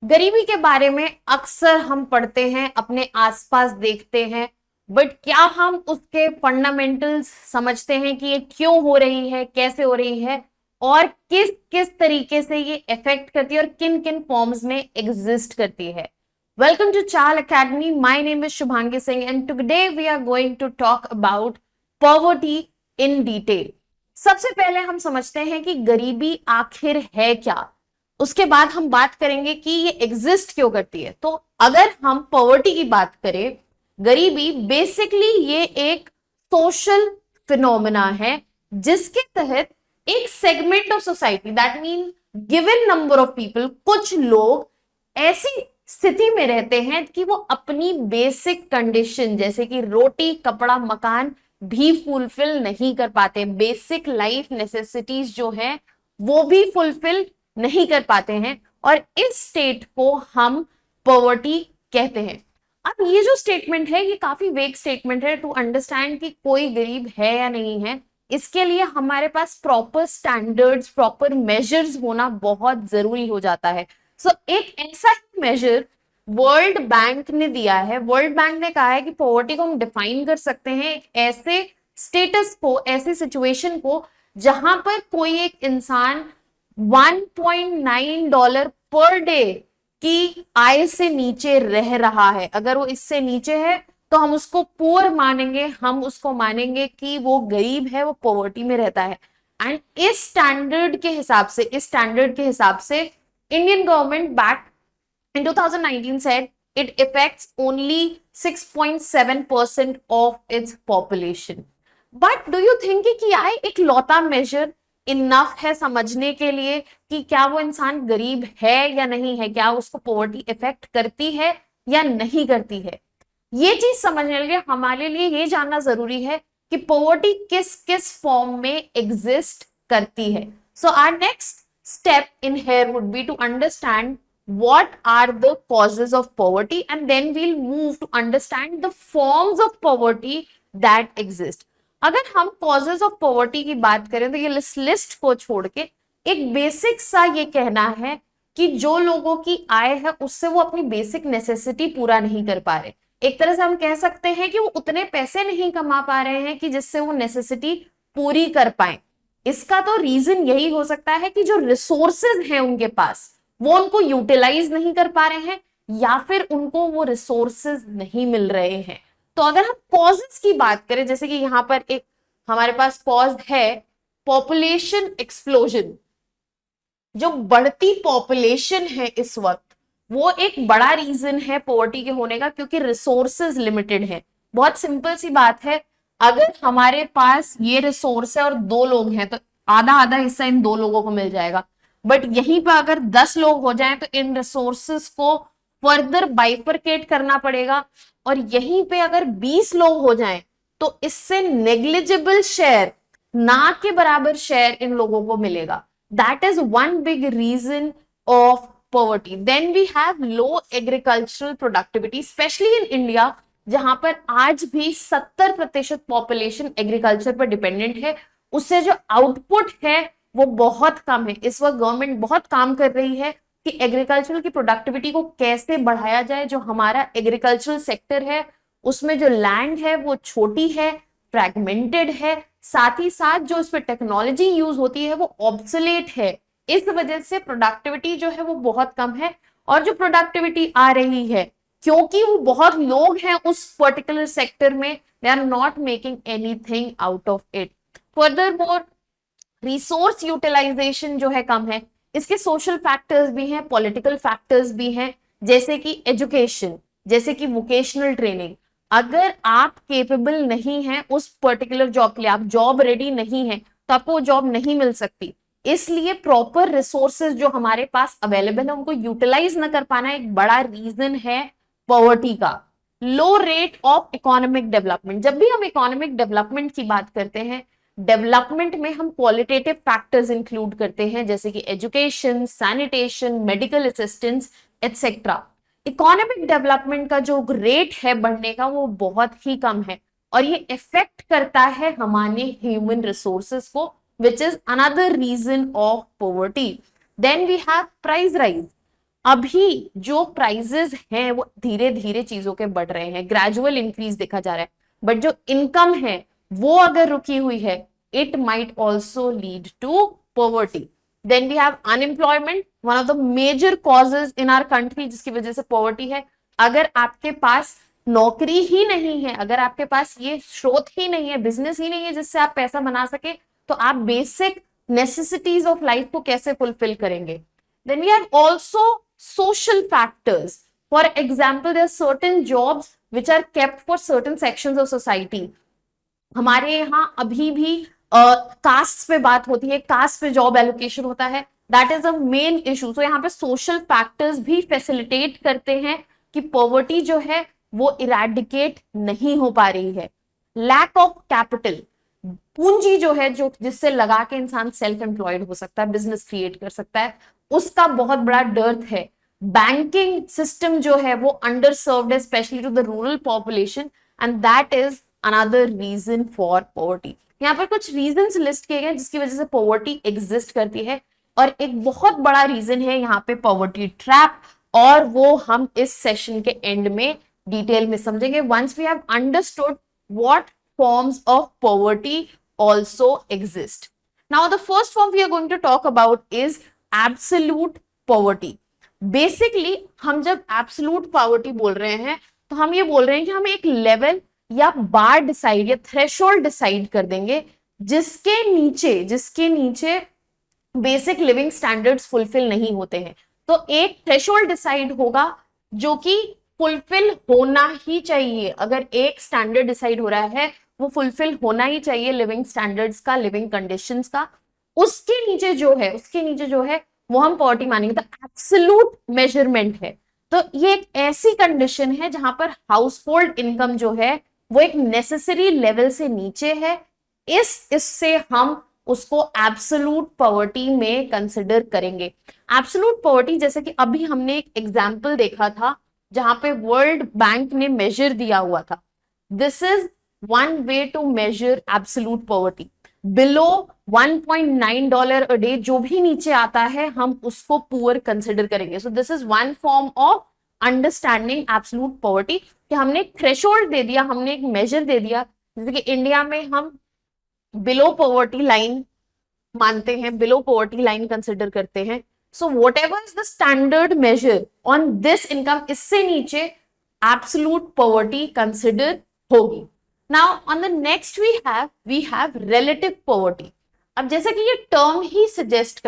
गरीबी के बारे में अक्सर हम पढ़ते हैं, अपने आसपास देखते हैं, बट क्या हम उसके फंडामेंटल्स समझते हैं कि ये क्यों हो रही है, कैसे हो रही है और किस किस तरीके से ये इफेक्ट करती है और किन किन फॉर्म्स में एग्जिस्ट करती है। Welcome to Chahal academy. My name is Shubhangi Singh and today we are going to talk about poverty in detail. सबसे पहले हम समझते हैं कि गरीबी आखिर है क्या। उसके बाद हम बात करेंगे कि ये एग्जिस्ट क्यों करती है। तो अगर हम पॉवर्टी की बात करें, गरीबी बेसिकली ये एक सोशल फिनोमेना है जिसके तहत एक segment of society, that mean given number of people, कुछ लोग ऐसी स्थिति में रहते हैं कि वो अपनी बेसिक कंडीशन जैसे कि रोटी, कपड़ा, मकान भी फुलफिल नहीं कर पाते। बेसिक लाइफ नेसेसिटीज जो है वो भी फुलफिल नहीं कर पाते हैं और इस स्टेट को हम पॉवर्टी कहते हैं। अब ये जो स्टेटमेंट है ये काफी वेग स्टेटमेंट है। टू अंडरस्टैंड कि कोई गरीब है या नहीं है, इसके लिए हमारे पास प्रॉपर स्टैंडर्ड्स, प्रॉपर मेजर्स होना बहुत जरूरी हो जाता है। एक ऐसा ही मेजर वर्ल्ड बैंक ने दिया है। वर्ल्ड बैंक ने कहा है कि पॉवर्टी को हम डिफाइन कर सकते हैं एक ऐसे स्टेटस को, ऐसी सिचुएशन को जहां पर कोई एक इंसान $1.9 पर डे की आय से नीचे रह रहा है। अगर वो इससे नीचे है तो हम उसको पुअर मानेंगे, हम उसको मानेंगे कि वो गरीब है, वो पॉवर्टी में रहता है। एंड इस स्टैंडर्ड के हिसाब से, Indian government back in 2019 said it affects only 6.7% of its population. But do you think कि क्या है एक लौता मेजर इनफ है समझने के लिए कि क्या वो इंसान गरीब है या नहीं है, क्या उसको पॉवर्टी इफेक्ट करती है या नहीं करती है। ये चीज समझने के लिए हमारे लिए ये जानना जरूरी है कि पॉवर्टी किस किस फॉर्म में एग्जिस्ट करती है। So our next step in here would be to understand what are the causes of poverty and then we'll move to understand the forms of poverty that exist. अगर हम causes of poverty की बात करें तो ये list को छोड़ के एक बेसिक सा ये कहना है कि जो लोगों की आय है उससे वो अपनी बेसिक नेसेसिटी पूरा नहीं कर पा रहे। एक तरह से हम कह सकते हैं कि वो उतने पैसे नहीं कमा पा रहे हैं कि जिससे वो नेसेसिटी पूरी कर पाए। इसका तो रीजन यही हो सकता है कि जो रिसोर्सेज हैं उनके पास वो उनको यूटिलाइज नहीं कर पा रहे हैं या फिर उनको वो रिसोर्सेज नहीं मिल रहे हैं। तो अगर हम कॉजेस की बात करें, जैसे कि यहां पर एक हमारे पास कॉज है पॉपुलेशन एक्सप्लोजन। जो बढ़ती पॉपुलेशन है इस वक्त वो एक बड़ा रीजन है पॉवर्टी के होने का, क्योंकि रिसोर्सेज लिमिटेड है। बहुत सिंपल सी बात है, अगर हमारे पास ये रिसोर्स है और 2 लोग हैं तो आधा आधा हिस्सा इन 2 लोगों को मिल जाएगा। बट यहीं पर अगर 10 लोग हो जाएं तो इन रिसोर्सेस को फर्दर बाइफरकेट करना पड़ेगा और यहीं पे अगर 20 लोग हो जाएं तो इससे नेग्लिजिबल शेयर, ना के बराबर शेयर इन लोगों को मिलेगा। That is one big reason of poverty. Then we have low agricultural productivity, especially in India, जहां पर आज भी 70% पॉपुलेशन एग्रीकल्चर पर डिपेंडेंट है। उससे जो आउटपुट है वो बहुत कम है। इस वक्त गवर्नमेंट बहुत काम कर रही है कि एग्रीकल्चर की प्रोडक्टिविटी को कैसे बढ़ाया जाए। जो हमारा एग्रीकल्चरल सेक्टर है उसमें जो लैंड है वो छोटी है, फ्रैगमेंटेड है, साथ ही साथ जो इस पर टेक्नोलॉजी यूज होती है वो ऑब्सोलेट है। इस वजह से प्रोडक्टिविटी जो है वो बहुत कम है और जो प्रोडक्टिविटी आ रही है क्योंकि वो बहुत लोग हैं उस पर्टिकुलर सेक्टर में, they are not making anything out of it. Further more resource utilisation जो है कम है। इसके सोशल फैक्टर्स भी हैं, पॉलिटिकल फैक्टर्स भी हैं, जैसे कि एजुकेशन, जैसे कि वोकेशनल ट्रेनिंग। अगर आप केपेबल नहीं हैं उस पर्टिकुलर जॉब के लिए, आप जॉब रेडी नहीं है तो आपको जॉब नहीं मिल सकती। इसलिए प्रॉपर रिसोर्सेज जो हमारे पास अवेलेबल है उनको यूटिलाइज न कर पाना एक बड़ा रीजन है पॉवर्टी का। लो रेट ऑफ इकोनॉमिक डेवलपमेंट। जब भी हम इकोनॉमिक डेवलपमेंट की बात करते हैं, डेवलपमेंट में हम क्वालिटेटिव फैक्टर्स इंक्लूड करते हैं जैसे कि education, sanitation, medical assistance etcetera. Economic development का जो रेट है बढ़ने का वो बहुत ही कम है और ये इफेक्ट करता है हमारे ह्यूमन रिसोर्सेस को, which is another reason of poverty. Then we have price rise. अभी जो प्राइजेस हैं वो धीरे धीरे चीजों के बढ़ रहे हैं, ग्रेजुअल इंक्रीज देखा जा रहा है, बट जो इनकम है वो अगर रुकी हुई है, it might also lead to poverty. Then we have unemployment, one of the major causes in our country जिसकी वजह से पॉवर्टी है. अगर आपके पास नौकरी ही नहीं है, अगर आपके पास ये स्रोत ही नहीं है, बिजनेस ही नहीं है जिससे आप पैसा बना सके, तो आप बेसिक नेसेसिटीज ऑफ लाइफ को कैसे फुलफिल करेंगे. Then we have also social factors. For example, there are certain jobs which are kept for certain sections of society. हमारे यहाँ अभी भी कास्ट पे बात होती है, कास्ट पे जॉब एलोकेशन होता है, that is a main issue. तो यहाँ पे सोशल फैक्टर्स भी फैसिलिटेट करते हैं कि पॉवर्टी जो है वो इरेडिकेट नहीं हो पा रही है. लैक ऑफ कैपिटल, पूंजी जो है जो जिससे लगा के इंसान सेल्फ एम्प्लॉयड हो सकता है, बिजनेस क्रिएट कर सकता है, उसका बहुत बड़ा डर्थ है. बैंकिंग सिस्टम जो है वो अंडर सर्व्ड है, specially to the rural population, and that is another reason for poverty. यहाँ पर कुछ रीजंस लिस्ट किए गए जिसकी वजह से पॉवर्टी एग्जिस्ट करती है, और एक बहुत बड़ा रीजन है यहाँ पे पॉवर्टी ट्रैप, और वो हम इस सेशन के एंड में डिटेल में समझेंगे. Once we have understood what forms of poverty also exist. Now the first form we are going to talk about is absolute poverty. Basically हम जब absolute poverty बोल रहे हैं तो हम ये बोल रहे हैं कि हम एक लेवल या बार डिसाइड या थ्रेशोल्ड डिसाइड कर देंगे जिसके नीचे बेसिक लिविंग स्टैंडर्ड्स फुलफिल नहीं होते हैं. तो एक थ्रेशोल्ड डिसाइड होगा जो कि फुलफिल होना ही चाहिए. अगर एक स्टैंडर्ड डिसाइड हो रहा है वो फुलफिल होना ही चाहिए लिविंग स्टैंडर्ड्स का, लिविंग कंडीशंस का. उसके नीचे जो है वो हम पॉवर्टी मानेंगे. तो एब्सोल्यूट मेजरमेंट है. तो ये एक ऐसी कंडीशन है जहां पर हाउस होल्ड इनकम जो है वो एक नेसेसरी लेवल से नीचे है. इससे हम उसको एब्सोल्यूट पॉवर्टी में कंसिडर करेंगे. एब्सोल्यूट पॉवर्टी जैसे कि अभी हमने एक एग्जाम्पल देखा था जहां पे वर्ल्ड बैंक ने मेजर दिया हुआ था. This is one way to measure absolute poverty. Below $1.9 a day, जो भी नीचे आता है हम उसको पुअर कंसिडर करेंगे. So this is one form of understanding absolute poverty, कि हमने एक थ्रेशोल्ड दे दिया, हमने एक मेजर दे दिया. जैसे कि इंडिया में हम बिलो पॉवर्टी लाइन मानते हैं, बिलो पॉवर्टी लाइन कंसिडर करते हैं. So whatever is the standard measure on this income, इससे नीचे absolute poverty consider होगी. Now on the next we have relative poverty. अब जैसे कि ये टर्म ही सजेस्ट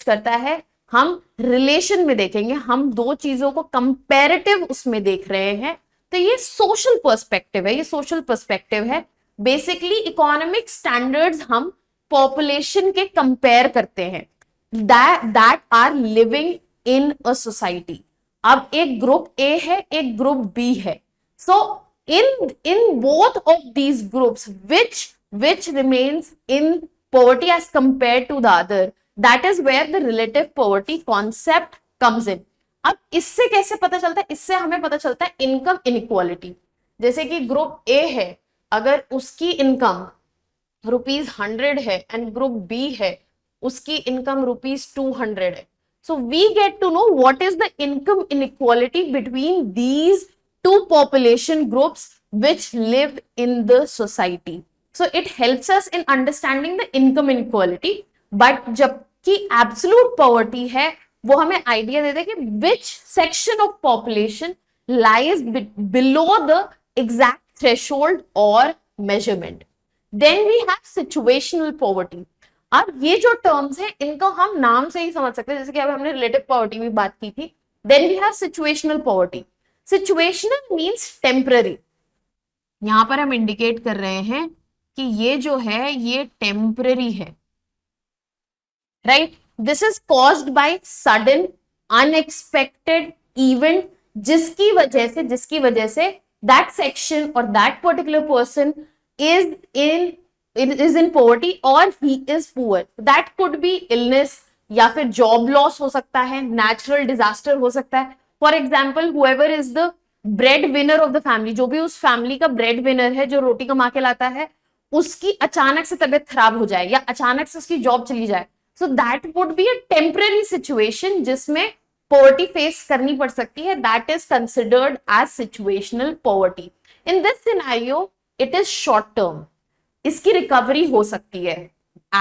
करता है, हम रिलेशन में देखेंगे, हम दो चीजों को कंपैरेटिव उसमें देख रहे हैं. तो ये सोशल पर्सपेक्टिव है. बेसिकली इकोनॉमिक स्टैंडर्ड्स हम पॉपुलेशन के कंपेयर करते हैं that are living in a society. अब एक ग्रुप ए है, एक ग्रुप बी है. सो in both of these groups which remains in poverty as compared to the other, that is where the relative poverty concept comes in. अब इससे कैसे पता चलता है? इससे हमें पता चलता है इनकम इनइक्वालिटी. जैसे कि ग्रुप ए है, अगर उसकी इनकम ₹100 है एंड ग्रुप बी है उसकी इनकम ₹200 है. So we get to know what is the income inequality between these two population groups which live in the society. So it helps us in understanding the income inequality. But जबकि absolute poverty है वो हमें idea देता है कि which section of population lies below the exact threshold or measurement. Then we have situational poverty. अब ये जो टर्म्स हैं इनको हम नाम से ही समझ सकते हैं, जैसे कि अब हमने रिलेटिव पॉवर्टी में बात की थी. Then we have situational poverty. Situational means temporary. यहां पर हम इंडिकेट कर रहे हैं कि ये जो है ये टेम्पररी है, right. This is caused by sudden unexpected event जिसकी वजह से दैट सेक्शन और that particular person is in poverty और he is poor. That could be illness, या फिर जॉब लॉस हो सकता है, नेचुरल डिजास्टर हो सकता है. For example whoever is the bread winner of the family, जो भी उस फैमिली का ब्रेड विनर है, जो रोटी कमा के लाता है, उसकी अचानक से तबीयत खराब हो जाए या अचानक से उसकी जॉब चली जाए, so that would be a temporary situation जिसमें पॉवर्टी फेस करनी पड़ सकती है. That is considered as situational poverty. In this scenario it is short term. इसकी रिकवरी हो सकती है.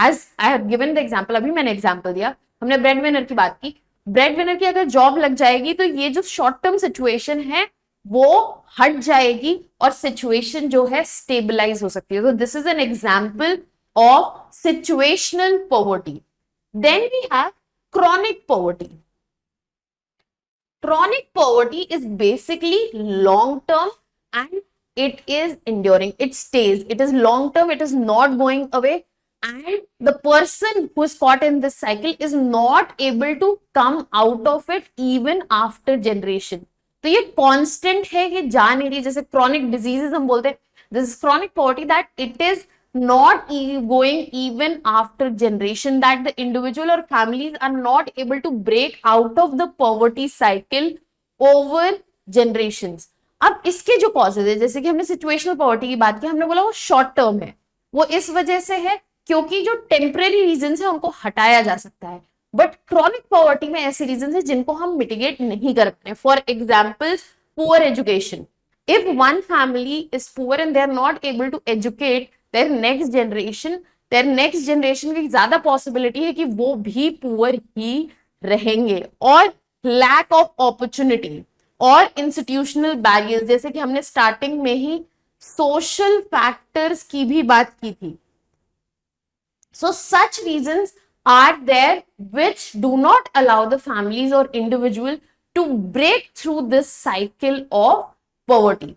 As I have given the example, अभी मैंने एग्जांपल दिया, हमने ब्रेड विनर की बात की. ब्रेड विनर की अगर जॉब लग जाएगी तो ये जो शॉर्ट टर्म सिचुएशन है वो हट जाएगी और सिचुएशन जो है स्टेबलाइज हो सकती है. तो this is an example of situational poverty. Then we have chronic poverty. Chronic poverty is basically long term and it is enduring. It stays. It is long term. It is not going away. And the person who is caught in this cycle is not able to come out of it even after generation. तो ये constant है, ये जा नहीं रही. जैसे chronic diseases हम बोलते हैं, this is chronic poverty, that it is not going even after generation, that the individual or families are not able to break out of the poverty cycle over generations. अब इसके जो causes है, जैसे कि हमने सिचुएशनल पॉवर्टी की बात की, हमने बोला वो शॉर्ट टर्म है. वो इस वजह से है क्योंकि जो टेम्परेरी रीजन है उनको हटाया जा सकता है. बट क्रॉनिक पॉवर्टी में ऐसे रीजन है जिनको हम मिटिगेट नहीं कर पाते. For example, poor education. If one family is poor and they are not able to educate their next generation की ज्यादा पॉसिबिलिटी है कि वो भी पुअर ही रहेंगे. और लैक ऑफ अपॉर्चुनिटी और इंस्टीट्यूशनल बैरियर्स, जैसे कि हमने स्टार्टिंग में ही सोशल फैक्टर्स की भी बात की थी. सो सच reasons are there which do not allow the families or individual to break through this cycle of poverty.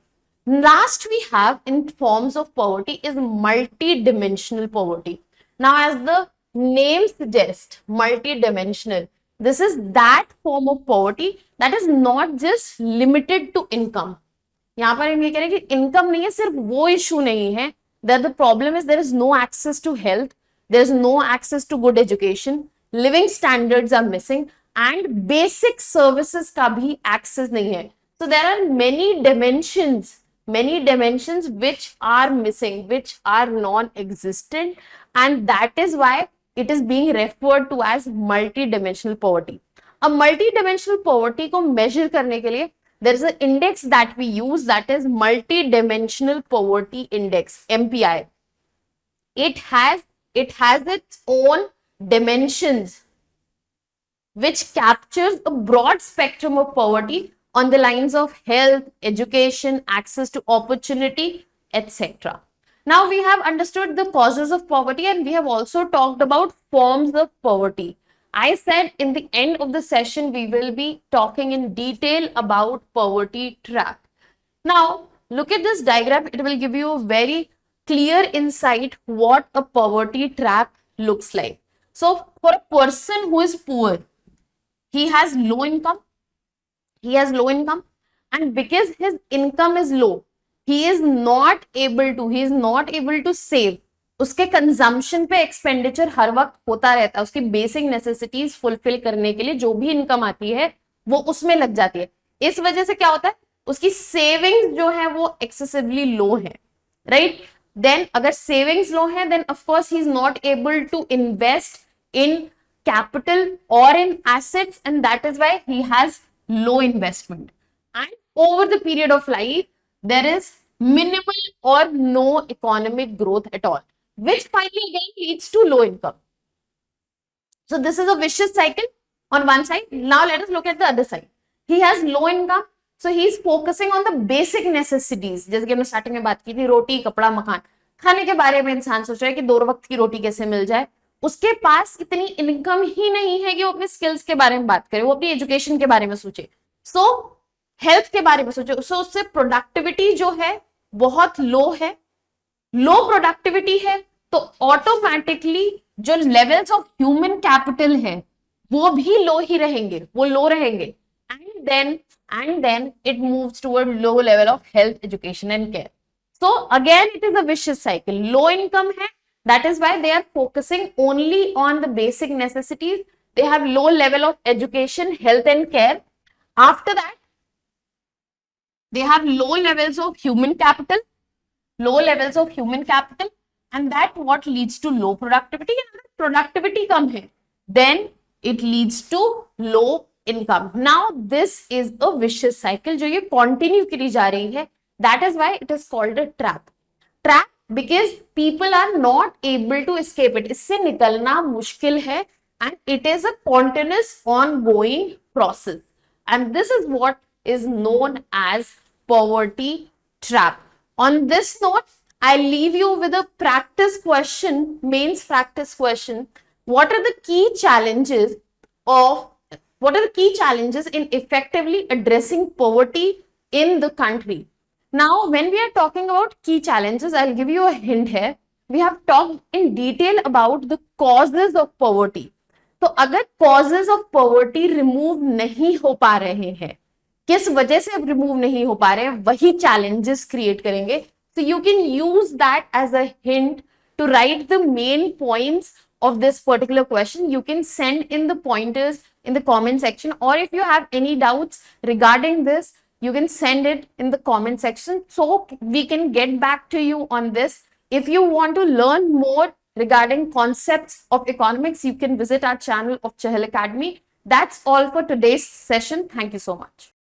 Last we have in forms of poverty is multi-dimensional poverty. Now as the name suggests, multi-dimensional, this is that form of poverty that is not just limited to income. यहाँ पर हम ये कह रहे हैं कि income नहीं है, सिर्फ वो इशू नहीं है. That the problem is there is no access to health, there is no access to good education, living standards are missing and basic services का भी access नहीं है. So there are many dimensions which are missing, which are non-existent, and that is why it is being referred to as multi-dimensional poverty. अब multi-dimensional poverty को measure करने के लिए there is an index that we use, that is multi-dimensional poverty index, MPI. It has its own dimensions which captures a broad spectrum of poverty on the lines of health, education, access to opportunity, etc. Now we have understood the causes of poverty and we have also talked about forms of poverty. I said in the end of the session we will be talking in detail about poverty trap. Now look at this diagram, it will give you a very clear insight what a poverty trap looks like. So for a person who is poor, he has low income, and because his income is low, he is not able to save. उसके consumption पे expenditure हर वक्त होता रहता है. उसकी basic necessities fulfil करने के लिए जो भी इनकम आती है वो उसमें लग जाती है. इस वजह से क्या होता है, उसकी सेविंग्स जो है वो एक्सेसिवली लो है, राइट. देन अगर सेविंग्स लो है, then of course he is not able to invest in capital और in assets, and that is why he has low investment. And over the period of life there is minimal or no economic growth at all, which finally again leads to low income. So this is a vicious cycle on one side. Now let us look at the other side. He has low income, so he is focusing on the basic necessities. जैसे कि हमने starting में बात की थी, रोटी, कपड़ा, मकान. खाने के बारे में इंसान सोच रहा है कि 2 वक्त की रोटी कैसे मिल जाए. उसके पास इतनी इनकम ही नहीं है कि वो अपने स्किल्स के बारे में बात करे, वो अपनी एजुकेशन के बारे में सोचे, सो हेल्थ के बारे में सोचे. सो उससे प्रोडक्टिविटी जो है बहुत लो है. लो प्रोडक्टिविटी है तो ऑटोमेटिकली जो लेवल्स ऑफ ह्यूमन कैपिटल है वो भी लो ही रहेंगे, वो लो रहेंगे. And then it moves toward low level of health, education and care. So again it is a vicious cycle. Low income है, that is why they are focusing only on the basic necessities. They have low level of education, health and care. After that they have low levels of human capital, and that what leads to low productivity. And productivity कम है then it leads to low income. Now this is a vicious cycle जो ये continue करी जा रही है. That is why it is called a trap. Trap because people are not able to escape it. इससे निकलना मुश्किल है and it is a continuous ongoing process. And this is what is known as poverty trap. On this note, I leave you with a practice question, mains practice question. What are the key challenges in effectively addressing poverty in the country? Now, when we are talking about key challenges, I'll give you a hint here. We have talked in detail about the causes of poverty. तो अगर causes of poverty remove नहीं हो पा रहे हैं, किस वजह से रिमूव नहीं हो पा रहे हैं, वही challenges create करेंगे. So you can use that as a hint to write the main points of this particular question. You can send in the pointers in the comment section, or if you have any doubts regarding this, you can send it in the comment section so we can get back to you on this. If you want to learn more regarding concepts of economics, you can visit our channel of Chahal Academy. That's all for today's session. Thank you so much.